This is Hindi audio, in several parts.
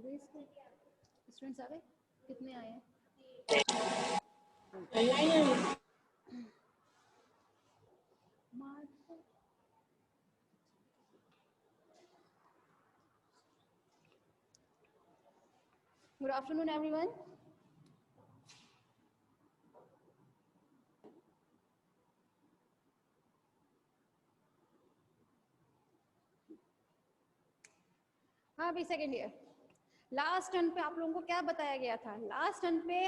गई इसको? स्टूडेंट्स आ गए? कितने आए हैं? Good afternoon, everyone. हाँ भाई, सेकेंड ईयर लास्ट टर्न पे आप लोगों को क्या बताया गया था? लास्ट टर्न पे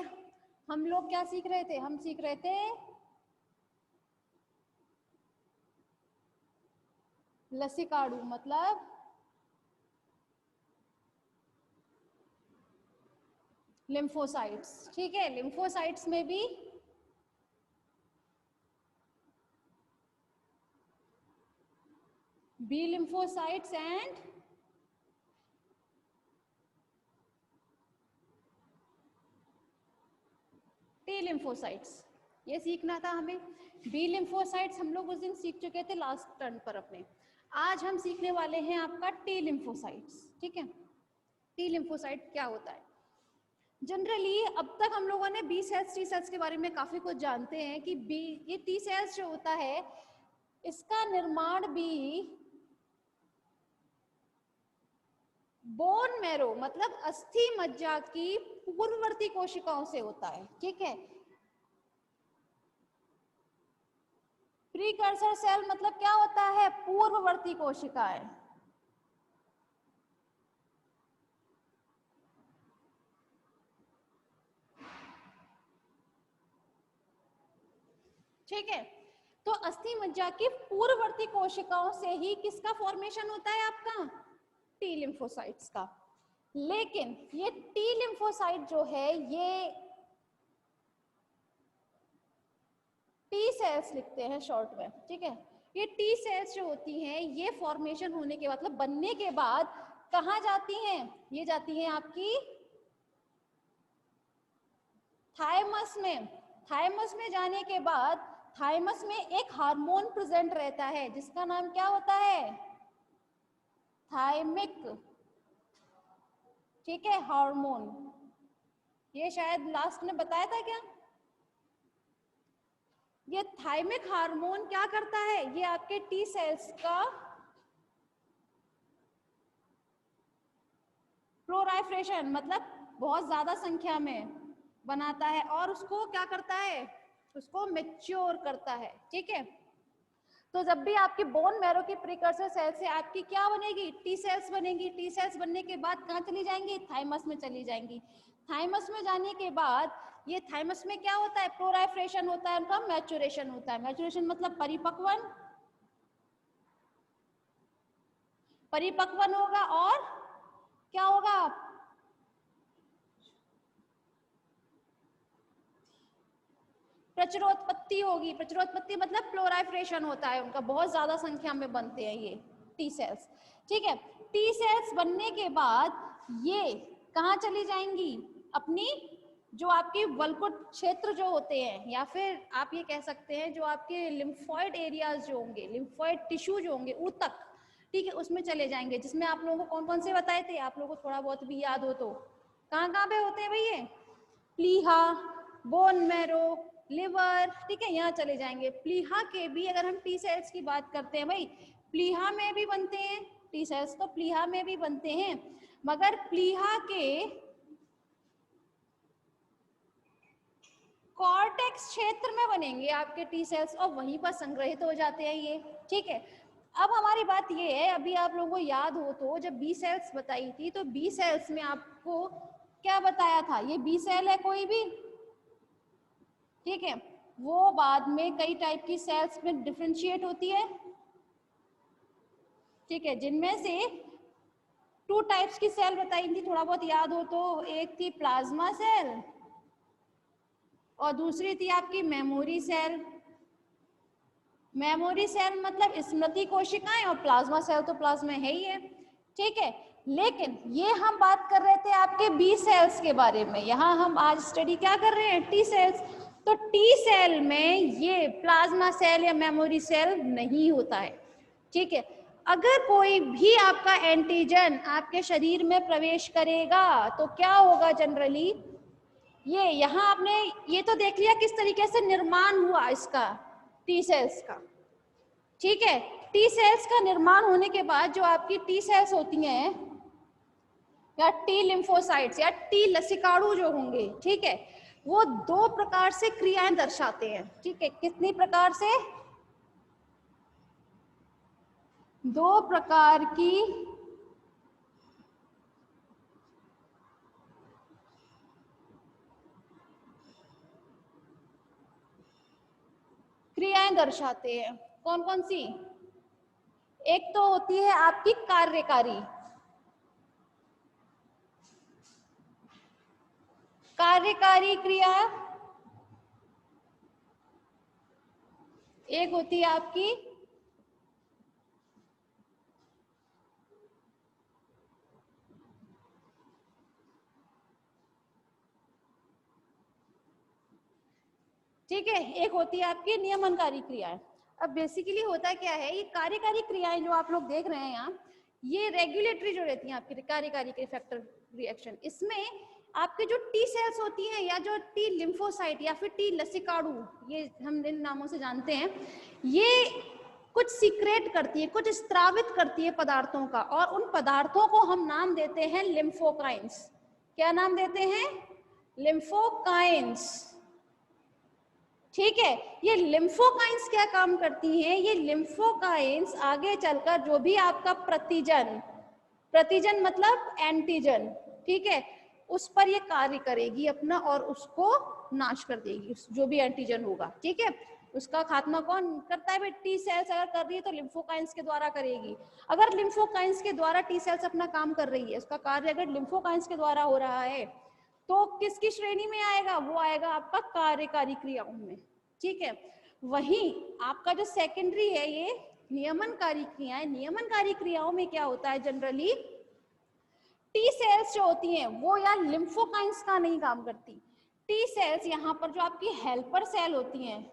हम लोग क्या सीख रहे थे? हम सीख रहे थे लसिकाडू, मतलब लिम्फोसाइट्स। ठीक है, लिम्फोसाइट्स में भी B lymphocytes and T lymphocytes, ये सीखना था हमें। बी लिम्फोसाइट्स हम लोग उस दिन सीख चुके थे लास्ट टर्न पर अपने। आज हम सीखने वाले हैं आपका टी लिम्फोसाइट्स। ठीक है, टी लिम्फोसाइट क्या होता है? जनरली अब तक हम लोगों ने बी सेल्स टी सेल्स के बारे में काफी कुछ जानते हैं कि बी, ये टी सेल्स जो होता है इसका निर्माण भी बोन मैरो मतलब अस्थि मज्जा की पूर्ववर्ती कोशिकाओं से होता है। ठीक है, प्रीकर्सर सेल मतलब क्या होता है? पूर्ववर्ती कोशिकाएं। ठीक है, तो अस्थि मज्जा की पूर्ववर्ती कोशिकाओं से ही किसका फॉर्मेशन होता है? आपका टी लिम्फोसाइट्स का। लेकिन ये टी लिम्फोसाइट जो है ये टी सेल्स लिखते हैं शॉर्ट में। ठीक है, ये टी सेल्स जो होती हैं ये फॉर्मेशन होने के मतलब बनने के बाद कहाँ जाती हैं? ये जाती हैं आपकी थाइमस में। थाइमस में जाने के बाद थाइमस में एक हार्मोन प्रेजेंट रहता है जिसका नाम क्या होता है? थाइमिक। ठीक है, हार्मोन, ये शायद लास्ट में बताया था क्या? ये थाइमिक हार्मोन क्या करता है? ये आपके टी सेल्स का प्रोलाइफरेशन मतलब बहुत ज्यादा संख्या में बनाता है और उसको क्या करता है? उसको मैच्योर करता है। ठीक है, तो जब भी आपकी बोन मैरो की प्रीकर्सर सेल से आपकी क्या बनेगी? टी सेल्स बनेगी। टी सेल्स बनने के बाद कहाँ चली जाएंगी? थाइमस में चली जाएंगी। थाइमस में जाने के बाद ये थाइमस में क्या होता है? प्रोलाइफरेशन होता है, उनका मैच्योरेशन होता है। मैच्योरेशन मतलब परिपक्वन, परिपक्वन होगा और क्या होगा? प्रचुरोत्पत्ति होगी। प्रचुरोत्पत्ति मतलब प्लोराइफरेशन होता है उनका, बहुत ज्यादा संख्या में बनते हैं ये टी सेल्स। ठीक है, टी सेल्स बनने के बाद ये कहाँ चली जाएंगी? अपनी जो आपके वल्कुट क्षेत्र जो होते हैं या फिर आप ये कह सकते हैं जो आपके लिम्फॉइड एरियाज जो होंगे, लिम्फॉइड टिश्यू जो होंगे ऊतक, ठीक है, उसमें चले जाएंगे। जिसमें आप लोगों को कौन कौन से बताए थे? आप लोगों को थोड़ा बहुत भी याद हो तो कहाँ कहाँ पे होते हैं भाई? ये प्लीहा, बोन मैरो, लिवर, ठीक है, यहाँ चले जाएंगे। प्लीहा के भी अगर हम टी सेल्स की बात करते हैं भाई, प्लीहा में भी बनते हैं टी सेल्स, तो प्लीहा में भी बनते हैं, मगर प्लीहा के कॉर्टेक्स क्षेत्र में बनेंगे आपके टी सेल्स और वहीं पर संग्रहित हो जाते हैं ये। ठीक है, अब हमारी बात ये है, अभी आप लोगों को याद हो तो जब बी सेल्स बताई थी तो बी सेल्स में आपको क्या बताया था? ये बी सेल है कोई भी, ठीक है, वो बाद में कई टाइप की सेल्स में डिफरेंशिएट होती है। ठीक है, जिनमें से 2 टाइप्स की सेल बताई थी, थोड़ा बहुत याद हो तो, एक थी प्लाज्मा सेल और दूसरी थी आपकी मेमोरी सेल। मेमोरी सेल मतलब स्मृति कोशिकाएं और प्लाज्मा सेल तो प्लाज्मा है ही है। ठीक है, लेकिन ये हम बात कर रहे थे आपके बी सेल्स के बारे में, यहाँ हम आज स्टडी क्या कर रहे हैं? T cells. तो टी सेल में ये प्लाज्मा सेल या मेमोरी सेल नहीं होता है। ठीक है, अगर कोई भी आपका एंटीजन आपके शरीर में प्रवेश करेगा तो क्या होगा जनरली, ये यहाँ आपने ये तो देख लिया किस तरीके से निर्माण हुआ इसका टी सेल्स का, ठीक है। टी सेल्स का निर्माण होने के बाद जो आपकी टी सेल्स होती हैं या टी लिम्फोसाइट्स या टी लसिकाणु जो होंगे, ठीक है, वो दो प्रकार से क्रियाएं दर्शाते हैं, ठीक है। कितनी प्रकार से, दो प्रकार की क्रियाएं दर्शाते हैं। कौन कौन सी, एक तो होती है आपकी कार्यकारी, कार्यकारी क्रिया, एक होती है आपकी ठीक है, एक होती है आपकी नियमनकारी क्रियाएं। अब बेसिकली होता क्या है, ये कार्यकारी क्रियाएं जो आप लोग देख रहे हैं यहाँ, ये रेगुलेटरी जो रहती हैं आपकी कार्यकारी के फैक्टर रिएक्शन, इसमें आपके जो टी सेल्स होती हैं या जो टी लिम्फोसाइट या फिर टी लसिकाणु, ये हम इन नामों से जानते हैं, ये कुछ सीक्रेट करती है, कुछ स्त्रावित करती है पदार्थों का, और उन पदार्थों को हम नाम देते हैं लिम्फोकाइंस। क्या नाम देते हैं, लिम्फोकाइंस, ठीक है। ये लिम्फोकाइंस क्या काम करती हैं, ये लिम्फोकाइंस आगे चलकर जो भी आपका प्रतिजन, प्रतिजन मतलब एंटीजन, ठीक है, उस पर ये कार्य करेगी अपना और उसको नाश कर देगी, जो भी एंटीजन होगा, ठीक है। उसका खात्मा कौन करता है भाई, टी सेल्स अगर कर रही है तो लिम्फोकाइंस के द्वारा करेगी। अगर लिम्फोकाइंस के द्वारा टी सेल्स अपना काम कर रही है, उसका कार्य अगर लिम्फोकाइंस के द्वारा हो रहा है, तो किसकी श्रेणी में आएगा, वो आएगा आपका कार्यकारी क्रियाओं में, ठीक है। वहीं आपका जो सेकेंडरी है ये नियमनकारी क्रियाएं, नियमनकारी क्रियाओं में क्या होता है जनरली, टी सेल्स जो होती हैं वो यार लिम्फोकाइंस का नहीं काम करती। टी सेल्स यहाँ पर जो आपकी हेल्पर सेल होती हैं,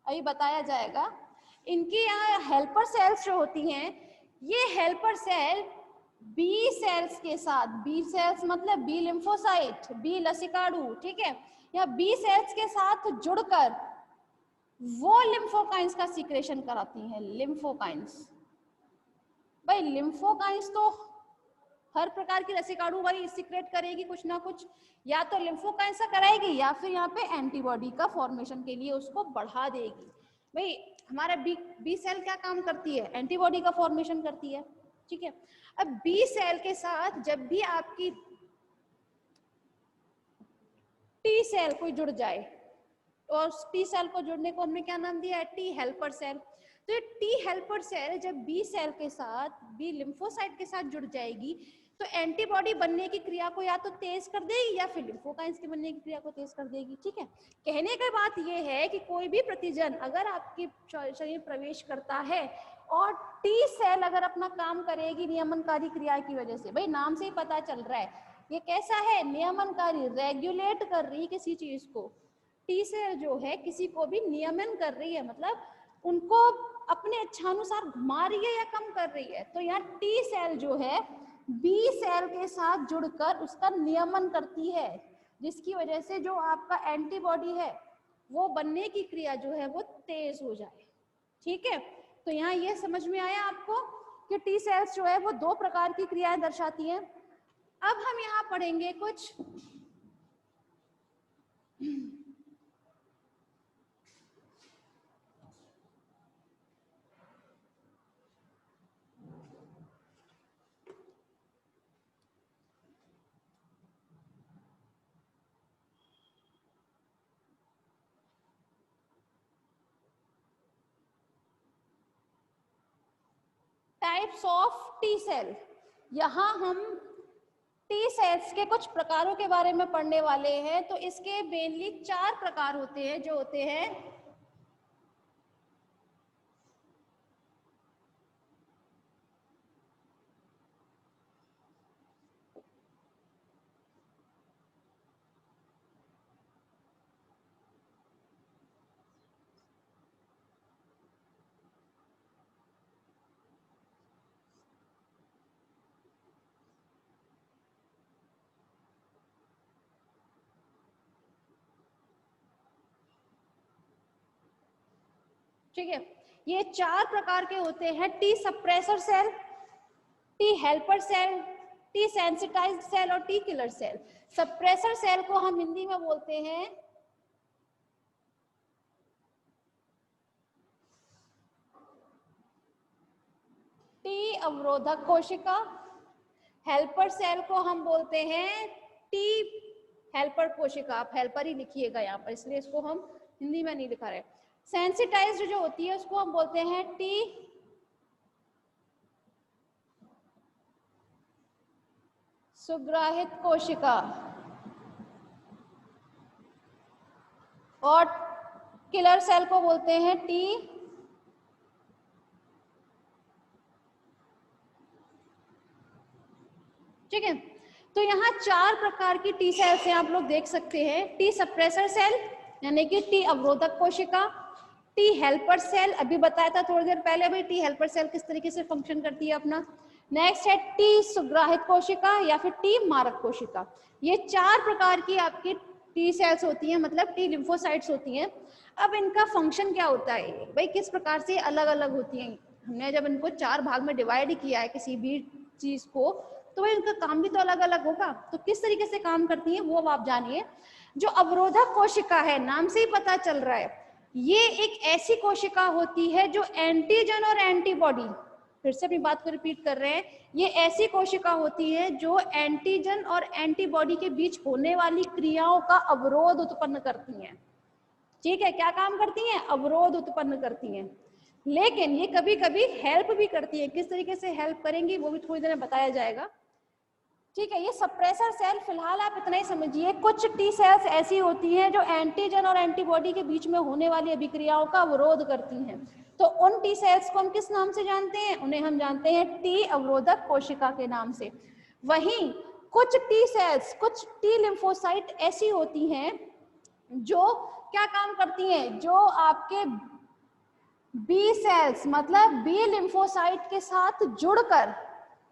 अभी बताया जाएगा, इनकी यहाँ हेल्पर सेल्स जो होती हैं, ये हेल्पर सेल बी सेल्स के साथ, बी सेल्स मतलब बी लिम्फोसाइट, बी लसिकाणु, ठीक है, या बी सेल्स के साथ जुड़कर वो लिम्फोकाइंस का सीक्रेशन कराती हैं। लिम्फोकाइंस, भाई लिम्फोकाइंस तो हर प्रकार की लसिकाणु भाई सीक्रेट करेगी कुछ ना कुछ, या तो लिम्फोकाइंस का कराएगी या फिर यहाँ पे एंटीबॉडी का फॉर्मेशन के लिए उसको बढ़ा देगी। भाई हमारा बी सेल क्या काम करती है, एंटीबॉडी का फॉर्मेशन करती है, ठीक है। अब बी सेल के साथ जब भी आपकी टी सेल कोई जुड़ जाए, और टी सेल को जुड़ने को हमने क्या नाम दिया है, टी हेल्पर सेल। तो ये टी हेल्पर सेल जब बी सेल के साथ, बी लिम्फोसाइट के साथ जुड़ जाएगी, तो एंटीबॉडी बनने की क्रिया को या तो तेज कर देगी या फिर लिम्फोकाइंस के बनने की क्रिया को तेज कर देगी, ठीक है। कहने की बात ये है कि कोई भी प्रतिजन अगर आपके शरीर प्रवेश करता है और टी सेल अगर अपना काम करेगी नियमनकारी क्रिया की वजह से, भाई नाम से ही पता चल रहा है ये कैसा है, नियमनकारी, रेगुलेट कर रही किसी चीज को। टी सेल जो है किसी को भी नियमन कर रही है, मतलब उनको अपने इच्छानुसार घुमा रही है या कम कर रही है। तो यहाँ टी सेल जो है बी सेल के साथ जुड़कर उसका नियमन करती है, जिसकी वजह से जो आपका एंटीबॉडी है वो बनने की क्रिया जो है वो तेज हो जाए, ठीक है। तो यहाँ ये समझ में आया आपको कि टी सेल्स जो है वो दो प्रकार की क्रियाएं दर्शाती हैं। अब हम यहाँ पढ़ेंगे कुछ टाइप्स ऑफ टी सेल। यहाँ हम टी सेल्स के कुछ प्रकारों के बारे में पढ़ने वाले हैं। तो इसके मेनली 4 प्रकार होते हैं, जो होते हैं ठीक है, ये 4 प्रकार के होते हैं, T suppressor cell, T helper cell, T sensitized cell और T killer cell. Suppressor cell को हम हिंदी में बोलते हैं टी अवरोधक कोशिका, हेल्पर सेल को हम बोलते हैं टी हेल्पर कोशिका, आप हेल्पर ही लिखिएगा यहाँ पर, इसलिए इसको हम हिंदी में नहीं लिखा रहे। सेंसिटाइज्ड जो होती है उसको हम बोलते हैं टी सुग्राहित कोशिका, और किलर सेल को बोलते हैं टी ठीक है। तो यहाँ 4 प्रकार की टी सेल्स हैं, आप लोग देख सकते हैं। टी सप्रेसर सेल यानी कि टी अवरोधक कोशिका, टी हेल्पर सेल अभी बताया था थोड़ी देर पहले भाई टी हेल्पर सेल किस तरीके से फंक्शन करती है अपना। नेक्स्ट है टी सुग्राहित कोशिका या फिर टी मारक कोशिका। ये 4 प्रकार की आपकी टी सेल्स होती हैं, मतलब टी लिम्फोसाइट्स होती हैं। अब इनका फंक्शन क्या होता है भाई, किस प्रकार से अलग अलग होती हैं। हमने जब इनको 4 भाग में डिवाइड किया है किसी भी चीज को, तो इनका काम भी तो अलग अलग होगा। तो किस तरीके से काम करती है वो अब आप जानिए। जो अवरोधक कोशिका है, नाम से ही पता चल रहा है, ये एक ऐसी कोशिका होती है जो एंटीजन और एंटीबॉडी, फिर से अपनी बात को रिपीट कर रहे हैं, ये ऐसी कोशिका होती है जो एंटीजन और एंटीबॉडी के बीच होने वाली क्रियाओं का अवरोध उत्पन्न करती हैं। ठीक है, क्या काम करती हैं? अवरोध उत्पन्न करती हैं। लेकिन ये कभी कभी हेल्प भी करती है। किस तरीके से हेल्प करेंगी वो भी थोड़ी देर में बताया जाएगा। ठीक है, ये सप्रेसर सेल फिलहाल आप इतना ही समझिए। कुछ टी सेल्स ऐसी होती हैं जो एंटीजन और एंटीबॉडी के बीच में होने वाली अभिक्रियाओं का अवरोध करती हैं। तो उन टी सेल्स को हम किस नाम से जानते हैं? उन्हें हम जानते हैं टी अवरोधक कोशिका के नाम से। वहीं कुछ टी सेल्स, कुछ टी लिम्फोसाइट ऐसी होती हैं जो क्या काम करती हैं, जो आपके बी सेल्स मतलब बी लिम्फोसाइट के साथ जुड़कर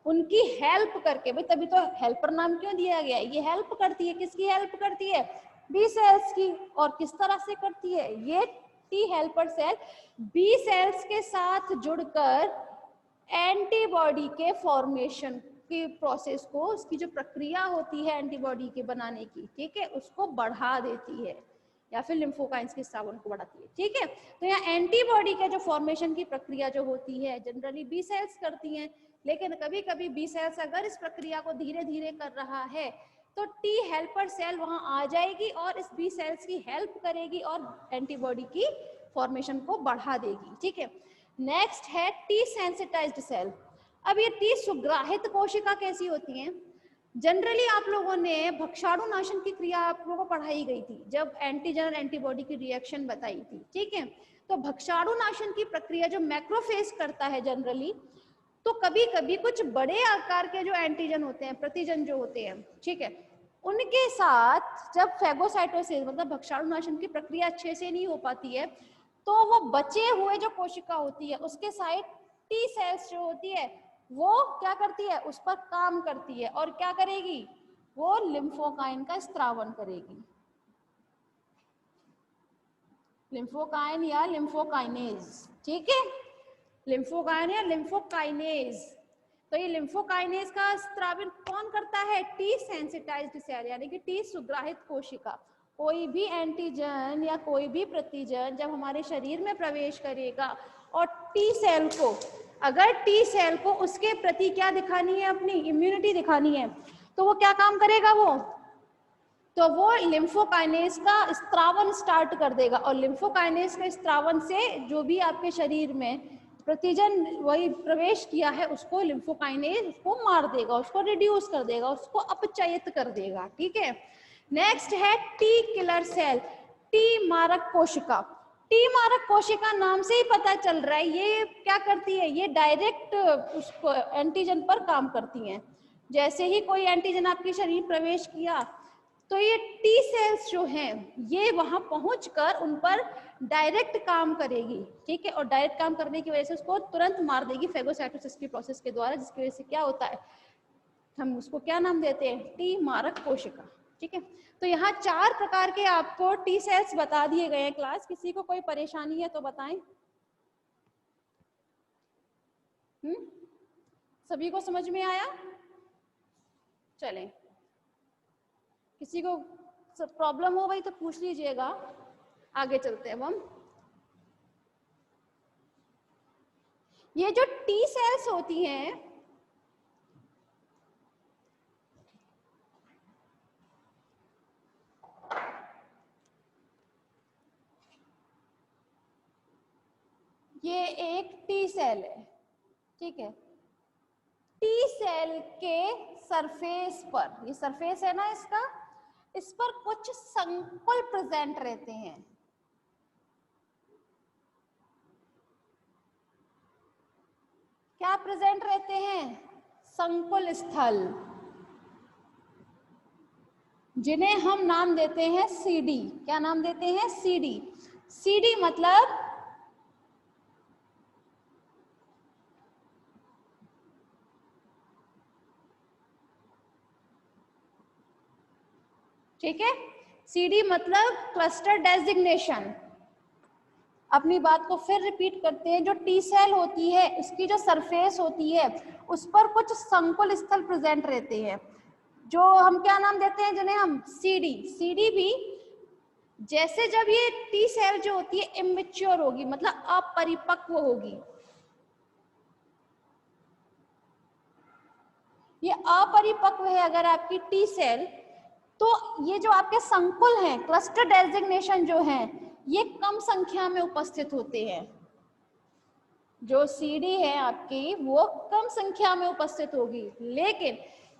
उनकी हेल्प करके, भाई तभी तो हेल्पर नाम क्यों दिया गया है, ये हेल्प करती है। किसकी हेल्प करती है? बी सेल्स की। और किस तरह से करती है? ये T helper cell B cells के साथ जुड़कर एंटीबॉडी के फॉर्मेशन की प्रोसेस को, उसकी जो प्रक्रिया होती है एंटीबॉडी के बनाने की, ठीक है, उसको बढ़ा देती है या फिर लिम्फोकाइंस के स्रावन को बढ़ाती है। ठीक है, तो यहाँ एंटीबॉडी के जो फॉर्मेशन की प्रक्रिया जो होती है जनरली बी सेल्स करती हैं, लेकिन कभी कभी बी सेल्स अगर इस प्रक्रिया को धीरे धीरे कर रहा है तो टी हेल्पर सेल वहां आ जाएगी और इस बी सेल्स की हेल्प करेगी और एंटीबॉडी की फॉर्मेशन को बढ़ा देगी। ठीक है, नेक्स्ट है टी सेंसिटाइज्ड सेल। अब ये टी सुग्राहित कोशिका कैसी होती हैं? जनरली आप लोगों ने भक्षाणु नाशन की क्रिया आप लोगों को पढ़ाई गई थी जब एंटीजन और एंटीबॉडी की रिएक्शन बताई थी। ठीक है, तो भक्षाणु नाशन की प्रक्रिया जो मैक्रोफेज करता है जनरली, तो कभी कभी कुछ बड़े आकार के जो एंटीजन होते हैं, प्रतिजन जो होते हैं, ठीक है, उनके साथ जब फेगोसाइटोसिस मतलब भक्षाणु नाशन की प्रक्रिया अच्छे से नहीं हो पाती है, तो वो बचे हुए जो कोशिका होती है उसके साइड टी सेल्स जो होती है वो क्या करती है? उस पर काम करती है और क्या करेगी? वो लिम्फोकाइन का स्त्रावन करेगी। लिम्फोकाइन या लिम्फोकाइनेज। ठीक है, लिम्फोकाइन या लिम्फोकाइनेज। तो ये लिम्फोकाइनेज का स्त्रावन कौन करता है? टी सेंसिटाइज्ड सेल यानी कि टी सुग्राहित कोशिका। कोई भी एंटीजन या कोई भी प्रतिजन जब हमारे शरीर में प्रवेश करेगा और टी सेल को, अगर टी सेल को उसके प्रति क्या दिखानी है? अपनी इम्यूनिटी दिखानी है, तो वो क्या काम करेगा? वो लिम्फोकाइनेज का स्त्रावन स्टार्ट कर देगा और लिम्फोकाइनेज के स्त्रावन से जो भी आपके शरीर में प्रतिजन वही प्रवेश किया है उसको लिम्फोकाइनेज उसको मार देगा, उसको रिड्यूस कर देगा, उसको अपचयित कर देगा। ठीक है, नेक्स्ट है टी किलर सेल, टी मारक कोशिका। टी मारक कोशिका नाम से ही पता चल रहा है ये क्या करती है? ये डायरेक्ट उसको एंटीजन पर काम करती हैं। जैसे ही कोई एंटीजन आपके शरीर प्रवेश किया तो ये टी सेल्स जो हैं ये वहां पहुंचकर उन पर डायरेक्ट काम करेगी। ठीक है, और डायरेक्ट काम करने की वजह से उसको तुरंत मार देगी फेगोसाइटोसिस की प्रोसेस के द्वारा, जिसकी वजह से क्या होता है? हम उसको क्या नाम देते हैं? टी मारक कोशिका। ठीक है, तो यहाँ 4 प्रकार के आपको टी सेल्स बता दिए गए हैं क्लास। किसी को कोई परेशानी है तो बताएं। सभी को समझ में आया? चलें, किसी को प्रॉब्लम हो भाई तो पूछ लीजिएगा, आगे चलते हैं अब हम। ये जो टी सेल्स होती हैं, ये एक टी सेल है, ठीक है। टी सेल के सरफेस पर, ये सरफेस है ना इसका, इस पर कुछ संकुल प्रेजेंट रहते हैं। क्या प्रेजेंट रहते हैं? संकुल स्थल, जिन्हें हम नाम देते हैं सीडी। क्या नाम देते हैं? सीडी। सीडी मतलब ठीक है, सीडी मतलब क्लस्टर डेजिग्नेशन। अपनी बात को फिर रिपीट करते हैं, जो टी सेल होती है उसकी जो सरफेस होती है उस पर कुछ संकुल स्थल प्रेजेंट रहते हैं, जो हम क्या नाम देते हैं, जिन्हें हम सीडी। सीडी भी जैसे जब ये टी सेल जो होती है इमेच्योर होगी, मतलब अपरिपक्व होगी, ये अपरिपक्व है अगर आपकी टी सेल, तो ये जो आपके संकुल हैं, क्लस्टर डेजिग्नेशन जो हैं, ये कम संख्या में उपस्थित होते हैं। जो सीडी है आपकी वो कम संख्या में उपस्थित होगी, लेकिन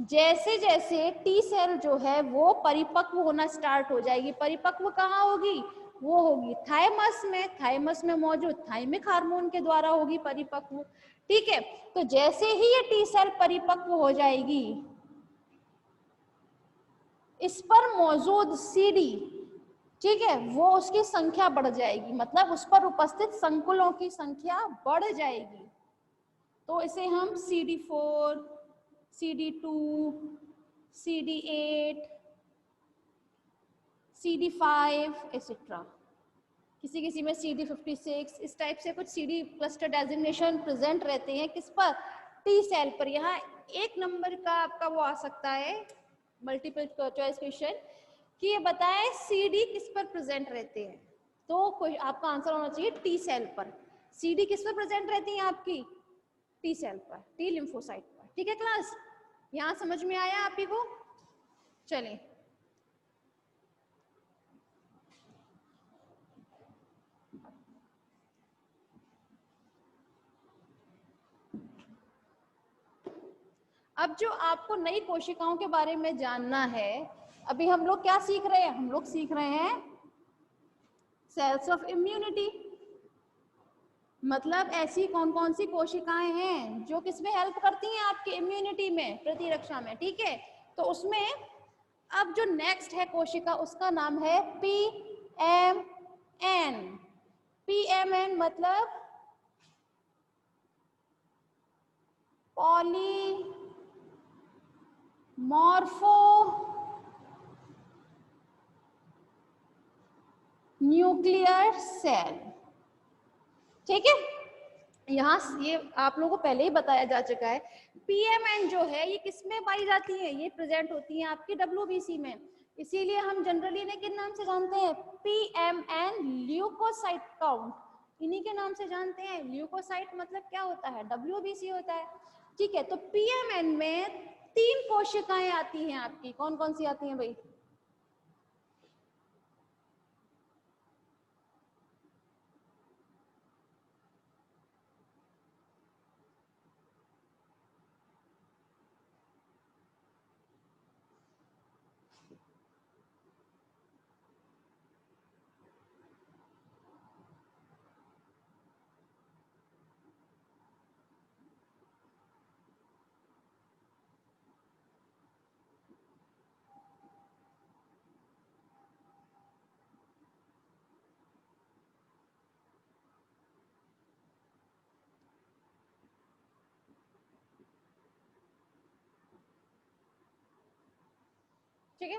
जैसे जैसे टी सेल जो है वो परिपक्व होना स्टार्ट हो जाएगी, परिपक्व कहाँ होगी? वो होगी थाइमस में, थाइमस में मौजूद थाइमिक हार्मोन के द्वारा होगी परिपक्व, ठीक है। तो जैसे ही ये टी सेल परिपक्व हो जाएगी, इस पर मौजूद सीडी, ठीक है, वो उसकी संख्या बढ़ जाएगी, मतलब उस पर उपस्थित संकुलों की संख्या बढ़ जाएगी। तो इसे हम CD4, CD2, CD8, CD5 etcetera, किसी किसी में CD56, इस टाइप से कुछ सीडी क्लस्टर डेजिग्नेशन प्रेजेंट रहते हैं। किस पर? टी सेल पर। यहाँ एक नंबर का आपका वो आ सकता है मल्टीपल चॉइस क्वेश्चन कि ये बताएं सीडी किस पर प्रेजेंट रहते हैं, तो आपका आंसर होना चाहिए टी सेल पर। सीडी किस पर प्रेजेंट रहती है आपकी? टी सेल पर, टी लिम्फोसाइट पर, ठीक है क्लास? यहाँ समझ में आया आप ही को? चलें, अब जो आपको नई कोशिकाओं के बारे में जानना है, अभी हम लोग क्या सीख रहे हैं? हम लोग सीख रहे हैं सेल्स ऑफ इम्यूनिटी, मतलब ऐसी कौन कौन सी कोशिकाएं हैं जो किसमें हेल्प करती हैं? आपकी इम्यूनिटी में, प्रतिरक्षा में, ठीक है। तो उसमें अब जो नेक्स्ट है कोशिका, उसका नाम है PMN। PMN मतलब पॉलीमॉर्फो न्यूक्लियर सेल, ठीक है। यहाँ ये आप लोगों को पहले ही बताया जा चुका है। PMN जो है ये किसमें पाई जाती है? ये प्रेजेंट होती है आपकी WBC में, इसीलिए हम जनरली इन्हें किन नाम से जानते हैं? PMN ल्यूकोसाइट काउंट, इन्हीं के नाम से जानते हैं। ल्यूकोसाइट मतलब क्या होता है? WBC होता है, ठीक है। तो PMN में 3 कोशिकाएं आती हैं आपकी, कौन कौन सी आती हैं भाई? ठीक है,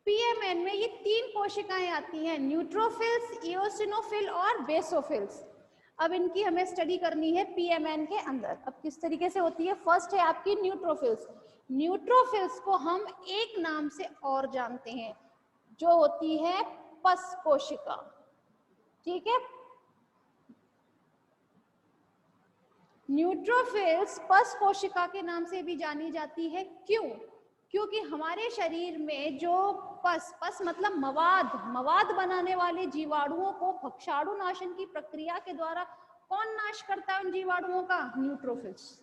पीएमएन में ये 3 कोशिकाएं आती हैं, न्यूट्रोफिल्स, इओसिनोफिल और बेसोफिल्स। अब इनकी हमें स्टडी करनी है पीएमएन के अंदर। अब किस तरीके से होती है? फर्स्ट है आपकी न्यूट्रोफिल्स। न्यूट्रोफिल्स को हम एक नाम से और जानते हैं, जो होती है पस कोशिका। ठीक है, न्यूट्रोफिल्स पस कोशिका के नाम से भी जानी जाती है। क्यों? क्योंकि हमारे शरीर में जो पस मतलब मवाद बनाने वाले जीवाणुओं को भक्षाणु नाशन की प्रक्रिया के द्वारा कौन नाश करता है उन जीवाणुओं का? न्यूट्रोफिल्स।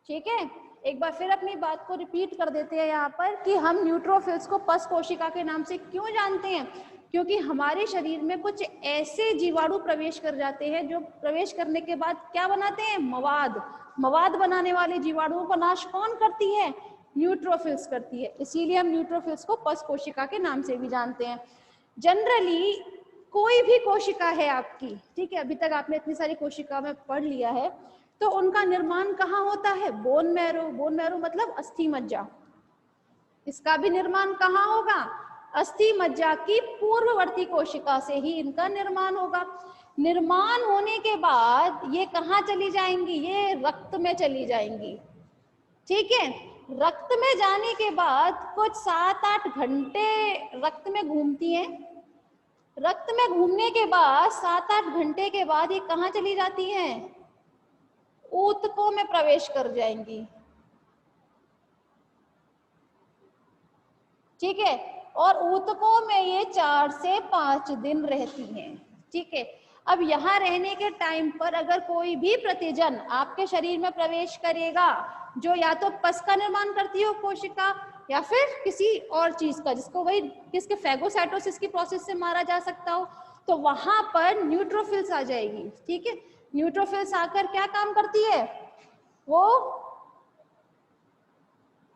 ठीक है, एक बार फिर अपनी बात को रिपीट कर देते हैं यहाँ पर कि हम न्यूट्रोफिल्स को पस कोशिका के नाम से क्यों जानते हैं? क्योंकि हमारे शरीर में कुछ ऐसे जीवाणु प्रवेश कर जाते हैं जो प्रवेश करने के बाद क्या बनाते हैं? मवाद बनाने वाले जीवाणुओं का नाश कौन करती है? न्यूट्रोफिल्स करती है। इसीलिए हम न्यूट्रोफिल्स को पस कोशिका के नाम से भी जानते हैं। जनरली कोई भी कोशिका है आपकी, ठीक है, अभी तक आपने इतनी सारी कोशिका में पढ़ लिया है, तो उनका निर्माण कहाँ होता है? Bone marrow. बोन मैरो मतलब अस्थि मज्जा। इसका भी निर्माण कहाँ होगा? अस्थि मज्जा की पूर्ववर्ती कोशिका से ही इनका निर्माण होगा। निर्माण होने के बाद ये कहाँ चली जाएंगी? ये रक्त में चली जाएंगी। ठीक है, रक्त में जाने के बाद कुछ 7-8 घंटे रक्त में घूमती हैं। रक्त में घूमने के बाद 7-8 घंटे के बाद ये कहाँ चली जाती हैं? ऊतकों में प्रवेश कर जाएंगी। ठीक है, और ऊतकों में ये 4 से 5 दिन रहती हैं। ठीक है, अब यहाँ रहने के टाइम पर अगर कोई भी प्रतिजन आपके शरीर में प्रवेश करेगा जो या तो पस का निर्माण करती हो कोशिका या फिर किसी और चीज का, जिसको वही किसके फैगोसाइटोसिस की प्रोसेस से मारा जा सकता हो, तो वहां पर न्यूट्रोफिल्स आ जाएगी। ठीक है, न्यूट्रोफिल्स आकर क्या काम करती है? वो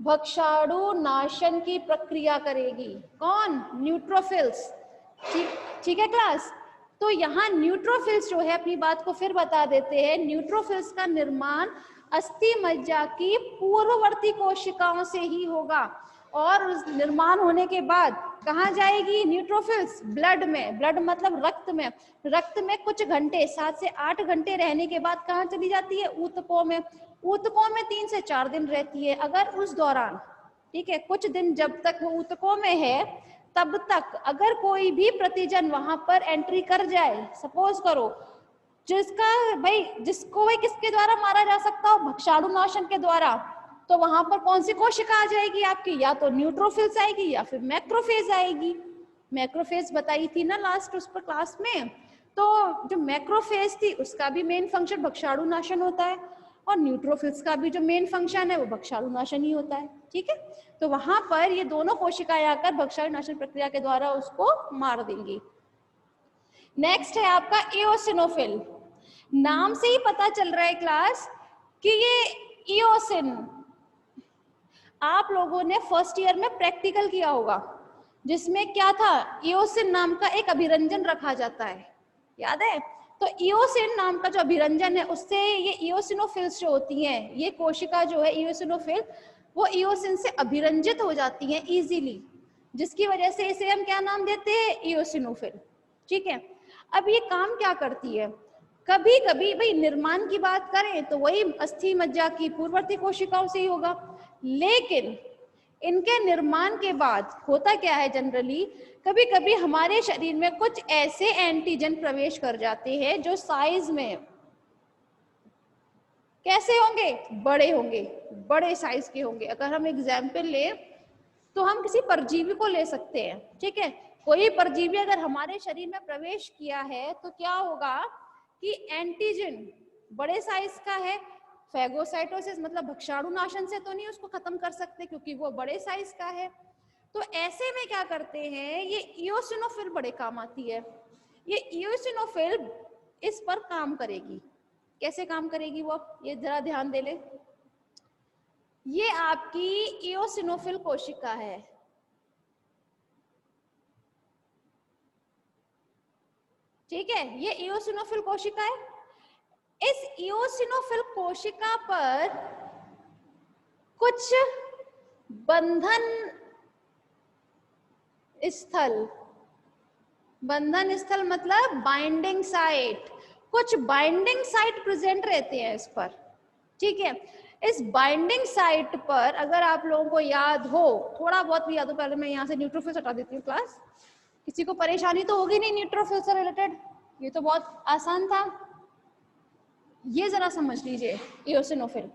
भक्षाणु नाशन की प्रक्रिया करेगी। कौन? न्यूट्रोफिल्स। ठीक है क्लास। तो यहाँ न्यूट्रोफिल्स जो है, अपनी बात को फिर बता देते हैं, न्यूट्रोफिल्स का निर्माण अस्थि मज्जा की पूर्ववर्ती कोशिकाओं से ही होगा, और उस निर्माण होने के बाद कहाँ जाएगी न्यूट्रोफिल्स? ब्लड में। ब्लड मतलब रक्त में। रक्त में कुछ घंटे 7 से 8 घंटे रहने के बाद कहाँ चली जाती है? ऊतकों में। ऊतकों में 3 से 4 दिन रहती है। अगर उस दौरान, ठीक है, कुछ दिन जब तक वो ऊतकों में है, तब तक अगर कोई भी प्रतिजन वहां पर एंट्री कर जाए, सपोज करो जिसको भाई किसके द्वारा मारा जा सकता हो? भक्षाणु नाशन के द्वारा, तो वहां पर कौन सी कोशिका आ जाएगी आपकी? या तो न्यूट्रोफिल्स आएगी या फिर मैक्रोफेज आएगी। मैक्रोफेज बताई थी ना लास्ट उस पर क्लास में। तो जो मैक्रोफेज थी उसका भी मेन फंक्शन भक्षाणु नाशन होता है, और न्यूट्रोफिल्स का भी जो मेन फंक्शन है वो भक्षाणु नाशन ही होता है। ठीक है, तो वहां पर ये दोनों कोशिकाएं आकर भक्षाणु नाशन प्रक्रिया के द्वारा उसको मार देंगी। नेक्स्ट है आपका एओसिनोफिल। नाम से ही पता चल रहा है क्लास कि ये एओसिन, आप लोगों ने फर्स्ट ईयर में प्रैक्टिकल किया होगा, जिसमें क्या था? एओसिन नाम का एक अभिरंजन रखा जाता है, याद है? तो एओसिन नाम का जो अभिरंजन है, उससे ये एओसिनोफिल्स जो होती हैं, ये कोशिका जो है एओसिनोफिल, वो एओसिन से अभिरंजित हो जाती हैं इजीली, जिसकी वजह से इसे हम क्या नाम देते हैं? एओसिनोफिल। ठीक है, अब ये काम क्या करती है? कभी कभी भाई निर्माण की बात करें तो वही अस्थि मज्जा की पूर्ववर्ती कोशिकाओं से ही होगा, लेकिन इनके निर्माण के बाद होता क्या है? जनरली कभी कभी हमारे शरीर में कुछ ऐसे एंटीजन प्रवेश कर जाते हैं जो साइज में कैसे होंगे? बड़े होंगे, बड़े साइज के होंगे। अगर हम एग्जाम्पल ले तो हम किसी परजीवी को ले सकते हैं। ठीक है, कोई परजीवी अगर हमारे शरीर में प्रवेश किया है तो क्या होगा कि एंटीजन बड़े साइज का है। फैगोसाइटोसिस मतलब भक्षाणु नाशन से तो नहीं उसको खत्म कर सकते क्योंकि वो बड़े साइज का है। तो ऐसे में क्या करते हैं, ये एओसिनोफिल बड़े काम आती है। ये एओसिनोफिल इस पर काम करेगी। कैसे काम करेगी वो? ये जरा ध्यान दे ले। ये आपकी एओसिनोफिल कोशिका है। ठीक है, ये एओसिनोफिल कोशिका है। इस एओसिनोफिल कोशिका पर कुछ बंधन स्थल मतलब बाइंडिंग साइट, कुछ बाइंडिंग साइट प्रेजेंट रहते हैं इस पर, ठीक है। इस बाइंडिंग साइट पर अगर आप लोगों को याद हो, थोड़ा बहुत भी याद हो, पहले मैं यहाँ से न्यूट्रोफिल्स हटा देती हूँ क्लास, किसी को परेशानी तो होगी नहीं न्यूट्रोफिल से रिलेटेड, ये तो बहुत आसान था। ये जरा समझ लीजिए इओसिनोफिल,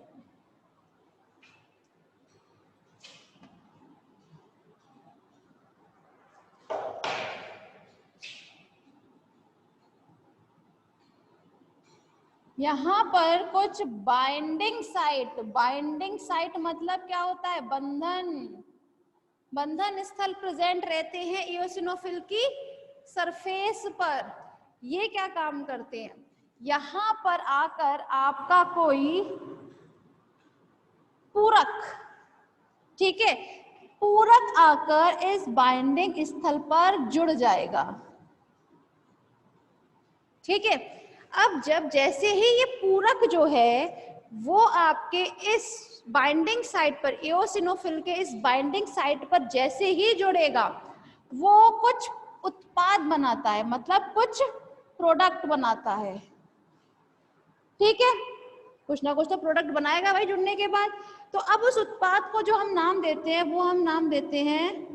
यहाँ पर कुछ बाइंडिंग साइट मतलब क्या होता है, बंधन स्थल प्रेजेंट रहते हैं इओसिनोफिल की सरफेस पर। ये क्या काम करते हैं, यहाँ पर आकर आपका कोई पूरक, ठीक है, पूरक आकर इस बाइंडिंग स्थल पर जुड़ जाएगा, ठीक है। अब जैसे ही ये पूरक जो है वो आपके इस बाइंडिंग साइट पर, इओसिनोफिल के इस बाइंडिंग साइट पर जैसे ही जुड़ेगा, वो कुछ उत्पाद बनाता है, मतलब कुछ प्रोडक्ट बनाता है, ठीक है। कुछ ना कुछ तो प्रोडक्ट बनाएगा भाई जुड़ने के बाद। तो अब उस उत्पाद को जो हम नाम देते हैं, वो हम नाम देते हैं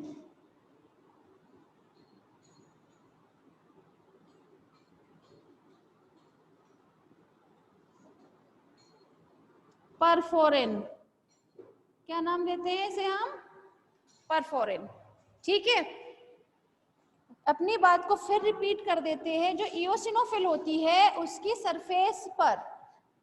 परफोरिन। क्या नाम देते हैं इसे हम, परफोरिन, ठीक है। अपनी बात को फिर रिपीट कर देते हैं, जो इओसिनोफिल होती है उसकी सरफेस पर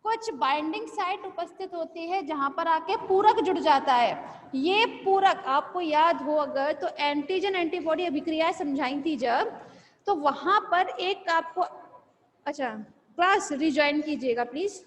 कुछ बाइंडिंग साइट उपस्थित होती है जहां पर आके पूरक जुड़ जाता है। ये पूरक आपको याद हो अगर तो एंटीजन एंटीबॉडी अभिक्रियाएं समझाई थी जब, तो वहां पर एक आपको, अच्छा क्लास रिज्वाइन कीजिएगा प्लीज।